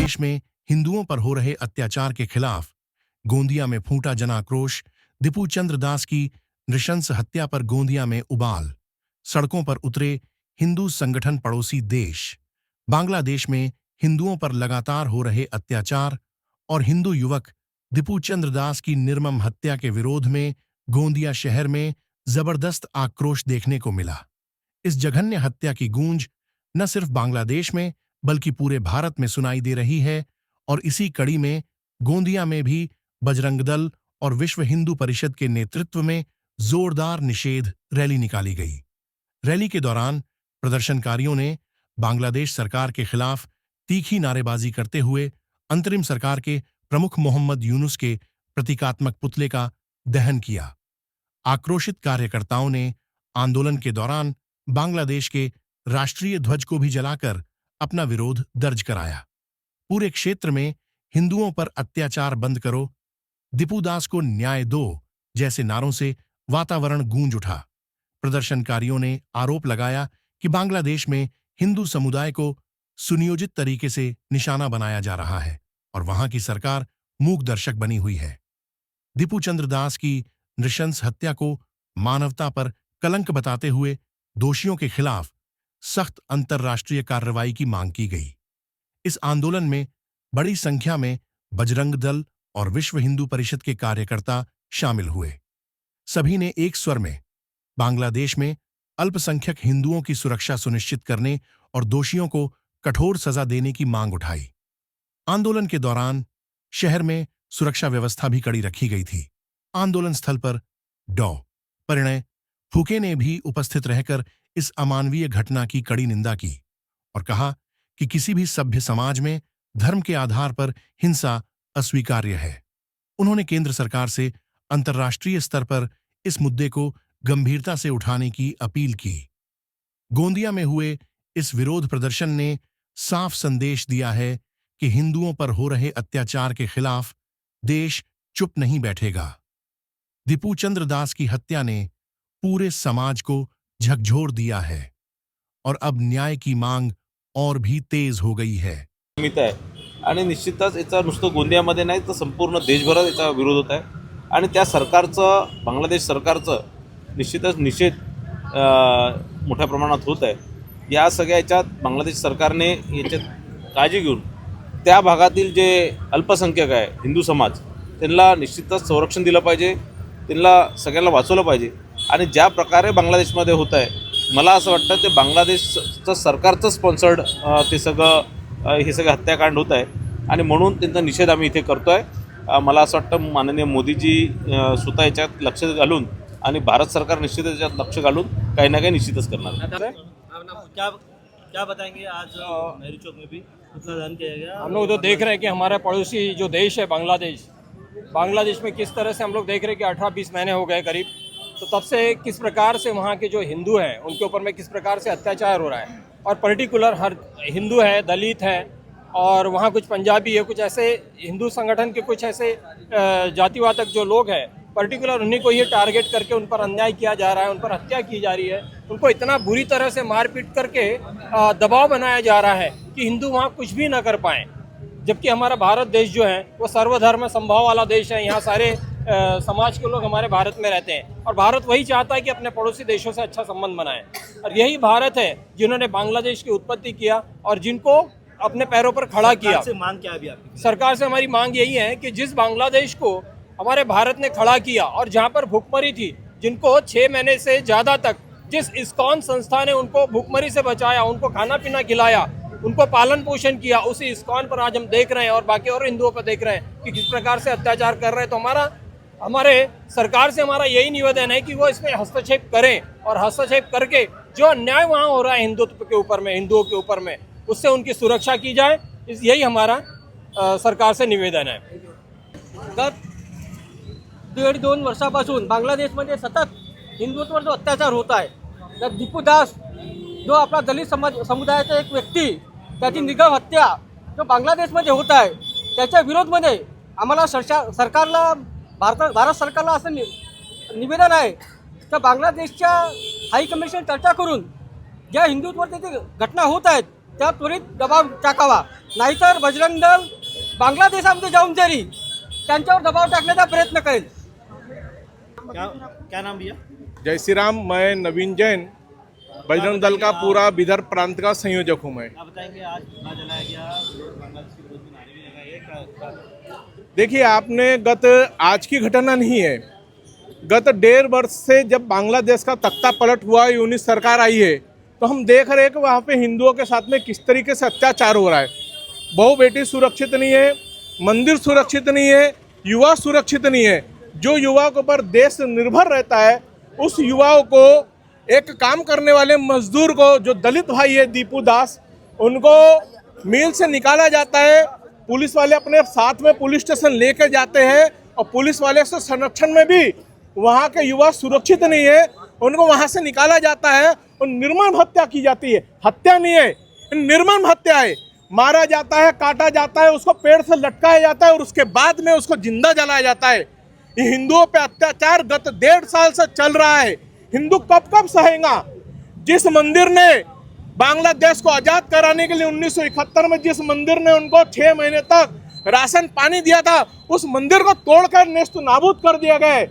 बांग्लादेश में हिंदुओं पर हो रहे अत्याचार के खिलाफ गोंदिया में फूटा जन आक्रोश। दीपू चंद्र दास की नृशंस हत्या पर गोंदिया में उबाल। सड़कों पर उतरे हिंदू संगठन पड़ोसी देश। बांग्लादेश में हिंदुओं पर लगातार हो रहे अत्याचार और हिंदू युवक दीपू चंद्र दास की निर्मम हत्या के विरोध में गोंदिया शहर में जबरदस्त आक्रोश देखने को मिला। इस जघन्य हत्या की गूंज न सिर्फ बांग्लादेश में बल्कि पूरे भारत में सुनाई दे रही है और इसी कड़ी में गोंदिया में भी बजरंग दल और विश्व हिंदू परिषद के नेतृत्व में जोरदार निषेध रैली निकाली गई। रैली के दौरान प्रदर्शनकारियों ने बांग्लादेश सरकार के खिलाफ तीखी नारेबाजी करते हुए अंतरिम सरकार के प्रमुख मोहम्मद यूनुस के प्रतीकात्मक पुतले का दहन किया। आक्रोशित कार्यकर्ताओं ने आंदोलन के दौरान बांग्लादेश के राष्ट्रीय ध्वज को भी जलाकर अपना विरोध दर्ज कराया। पूरे क्षेत्र में हिंदुओं पर अत्याचार बंद करो, दीपू दास को न्याय दो जैसे नारों से वातावरण गूंज उठा। प्रदर्शनकारियों ने आरोप लगाया कि बांग्लादेश में हिंदू समुदाय को सुनियोजित तरीके से निशाना बनाया जा रहा है और वहां की सरकार मूक दर्शक बनी हुई है। दीपू चंद्र दास की नृशंस हत्या को मानवता पर कलंक बताते हुए दोषियों के खिलाफ सख्त अंतर्राष्ट्रीय कार्रवाई की मांग की गई। इस आंदोलन में बड़ी संख्या में बजरंग दल और विश्व हिंदू परिषद के कार्यकर्ता शामिल हुए। सभी ने एक स्वर में बांग्लादेश में अल्पसंख्यक हिंदुओं की सुरक्षा सुनिश्चित करने और दोषियों को कठोर सजा देने की मांग उठाई। आंदोलन के दौरान शहर में सुरक्षा व्यवस्था भी कड़ी रखी गई थी। आंदोलन स्थल पर डॉ. परिणय फूके ने भी उपस्थित रहकर इस अमानवीय घटना की कड़ी निंदा की और कहा कि किसी भी सभ्य समाज में धर्म के आधार पर हिंसा अस्वीकार्य है। उन्होंने केंद्र सरकार से अंतर्राष्ट्रीय स्तर पर इस मुद्दे को गंभीरता से उठाने की अपील की। गोंदिया में हुए इस विरोध प्रदर्शन ने साफ संदेश दिया है कि हिंदुओं पर हो रहे अत्याचार के खिलाफ देश चुप नहीं बैठेगा। दीपू चंद्र दास की हत्या ने पूरे समाज को झकझोर दिया है और अब न्याय की मांग और भी तेज हो गई है। आणि निश्चितच याचा नुसतं गोंदियामध्ये नाही तर संपूर्ण देशभरात याचा विरोध होत आहे आणि त्या सरकारचं बांगलादेश सरकारचं निश्चितच निषेध मोठ्या प्रमाणात होत आहे। या सगळ्या याच्यात बांगलादेश सरकारने याच्यात काळजी घेऊन त्या भागातील जे अल्पसंख्याक आहे हिंदू समाज त्यांना निश्चितच संरक्षण दिलं पाहिजे, त्यांना सगळ्यांना वाचवलं पाहिजे। आणि ज्या प्रकारे बांगलादेशमध्ये होत आहे मला असं वाटतं ते बांगलादेशचं सरकारचं स्पॉन्सर्ड ते सगळं हे सगळं हत्याकांड होत आहे आणि म्हणून त्यांचा निषेध आम्ही इथे करतोय। मला असं वाटतं माननीय मोदीजी स्वतः याच्यात लक्ष घालून आणि भारत सरकार निश्चितच याच्यात लक्ष घालून काही ना काही निश्चितच करणार है। क्या बताएंगे आज नेहरू चौक में भी कितना दान किया गया? हम लोग तो देख रहे हैं कि हमारा पड़ोसी जो देश है बांग्लादेश में किस तरह से हम लोग देख रहे हैं कि 18-20 महीने हो गए करीब, तो तब से किस प्रकार से वहाँ के जो हिंदू हैं उनके ऊपर में किस प्रकार से अत्याचार हो रहा है और पर्टिकुलर हर हिंदू है, दलित है और वहाँ कुछ पंजाबी है, कुछ ऐसे हिंदू संगठन के कुछ ऐसे जातिवादक जो लोग हैं पर्टिकुलर उन्हीं को ही टारगेट करके उन पर अन्याय किया जा रहा है, उन पर हत्या की जा रही है, उनको इतना बुरी तरह से मारपीट करके दबाव बनाया जा रहा है कि हिंदू वहाँ कुछ भी ना कर पाएँ। जबकि हमारा भारत देश जो है वो सर्वधर्म संभाव वाला देश है। यहाँ सारे समाज के लोग हमारे भारत में रहते हैं और भारत वही चाहता है कि अपने पड़ोसी देशों से अच्छा संबंध बनाए और यही भारत है जिन्होंने बांग्लादेश की उत्पत्ति किया और जिनको अपने पैरों पर खड़ा किया। सरकार से मांग क्या है अभी आपकी? सरकार से हमारी मांग यही है कि जिस बांग्लादेश को हमारे भारत ने खड़ा किया और जहाँ पर भूखमरी थी, जिनको 6 महीने से ज़्यादा तक जिस इस्कॉन संस्था ने उनको भूखमरी से बचाया, उनको खाना पीना खिलाया, उनको पालन पोषण किया, उसी इस्कॉन पर आज हम देख रहे हैं और बाकी और हिंदुओं पर देख रहे हैं कि किस प्रकार से अत्याचार कर रहे हैं। तो हमारे सरकार से हमारा यही निवेदन है कि वो इसमें हस्तक्षेप करें और हस्तक्षेप करके जो अन्याय वहाँ हो रहा है हिंदुत्व के ऊपर में, हिंदुओं के ऊपर में, उससे उनकी सुरक्षा की जाए। यही हमारा सरकार से निवेदन है। गत 1.5-2 वर्षापासून बांगलादेशमध्ये सतत हिंदुत्वावर जो अत्याचार होत आहे, तर दीपू दास जो आपला दलित समुदायाचा एक व्यक्ती त्याची निगम हत्या जो बांगलादेशमध्ये होत आहे त्याच्या विरोधमध्ये आम्हाला सरकारला भारत सरकारला असं निवेदन आहे की बांगलादेशच्या हाय कमिशन चर्चा करून ज्या हिंदुत्वावर तिथे घटना होत आहेत त्यावर त्वरित दबाव टाकावा, नाहीतर बजरंग दल बांगलादेशामध्ये जाऊन तरी त्यांच्यावर दबाव टाकण्याचा प्रयत्न करेल. क्या नाम भैया? जय श्री राम। मैं नवीन जैन, बजरंग दल का पूरा बिदर प्रांत का संयोजक हूँ मैं। आप बताएंगे आज धरना जलाया गया, बांग्लादेश के विरोध में नारे भी लगाए गए, देखिए, आपने आज की घटना नहीं है, गत 1.5 वर्ष से जब बांग्लादेश का तख्ता पलट हुआ, यूनिट सरकार आई है, तो हम देख रहे हैं कि वहाँ पे हिंदुओं के साथ में किस तरीके से अत्याचार हो रहा है। बहु बेटी सुरक्षित नहीं है, मंदिर सुरक्षित नहीं है, युवा सुरक्षित नहीं है। जो युवा के ऊपर देश निर्भर रहता है, उस युवाओं को, एक काम करने वाले मजदूर को, जो दलित भाई है दीपू दास, उनको मिल से निकाला जाता है। पुलिस वाले अपने साथ में पुलिस स्टेशन लेकर जाते हैं और पुलिस वाले से संरक्षण में भी वहाँ के युवा सुरक्षित नहीं है, उनको वहाँ से निकाला जाता है और निर्मम हत्या की जाती है। हत्या नहीं है, निर्मम हत्या है। मारा जाता है, काटा जाता है, उसको पेड़ से लटकाया जाता है और उसके बाद में उसको जिंदा जलाया जाता है। ये हिंदुओं पे अत्याचार गत 1.5 साल से चल रहा है। हिंदू कब कब सहेगा? जिस मंदिर ने बांग्लादेश को आज़ाद कराने के लिए 1971 में जिस मंदिर ने उनको 6 महीने तक राशन पानी दिया था, उस मंदिर को तोड़कर नेस्त नाबूद कर दिया गया है।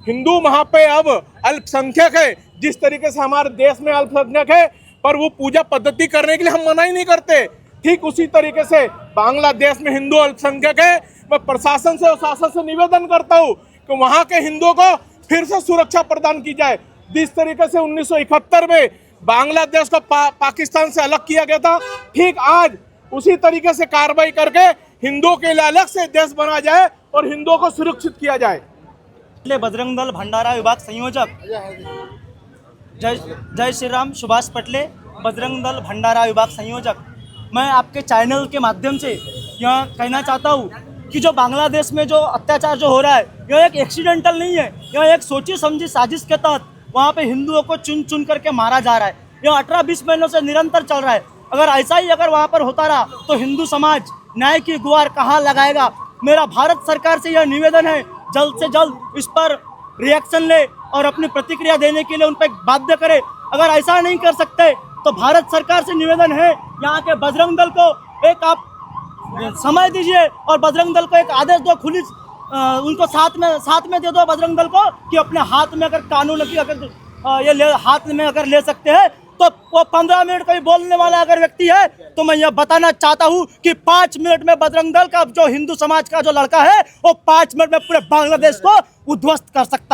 हिंदू वहाँ पे अब अल्पसंख्यक है। जिस तरीके से हमारे देश में अल्पसंख्यक है, पर वो पूजा पद्धति करने के लिए हम मना ही नहीं करते, ठीक उसी तरीके से बांग्लादेश में हिंदू अल्पसंख्यक है। मैं प्रशासन से और शासन से निवेदन करता हूँ कि वहाँ के हिंदुओं को फिर से सुरक्षा प्रदान की जाए। जिस तरीके से 1971 में बांग्लादेश को पाकिस्तान से अलग किया गया था, ठीक आज उसी तरीके से कार्रवाई करके हिंदुओं के लिए अलग से देश बना जाए और हिंदुओं को सुरक्षित किया जाए। बजरंग दल भंडारा विभाग संयोजक जय श्री राम, सुभाष पटले, बजरंग दल भंडारा विभाग संयोजक। मैं आपके चैनल के माध्यम से यह कहना चाहता हूँ कि जो बांग्लादेश में जो अत्याचार जो हो रहा है, यह एक एक्सीडेंटल नहीं है, यह एक सोची समझी साजिश के तहत वहाँ पे हिंदुओं को चुन चुन करके मारा जा रहा है। यह 18-20 महीनों से निरंतर चल रहा है। अगर ऐसा ही अगर वहाँ पर होता रहा तो हिंदू समाज न्याय की गुहार कहाँ लगाएगा? मेरा भारत सरकार से यह निवेदन है, जल्द से जल्द इस पर रिएक्शन ले और अपनी प्रतिक्रिया देने के लिए उन पर बाध्य करे। अगर ऐसा नहीं कर सकते तो भारत सरकार से निवेदन है, यहाँ के बजरंग दल को एक आप समय दीजिए और बजरंग दल को एक आदेश दो, खुली उनको साथ में दे दो बजरंग दल को कि अपने हाथ में अगर कानून की अगर हाथ में अगर ले सकते हैं तो वो 15 मिनट कोई बोलने वाला अगर व्यक्ति है तो मैं यह बताना चाहता हूँ कि 5 मिनट में बजरंग दल का जो हिंदू समाज का जो लड़का है वो 5 मिनट में पूरे बांग्लादेश को उद्ध्वस्त कर सकता है।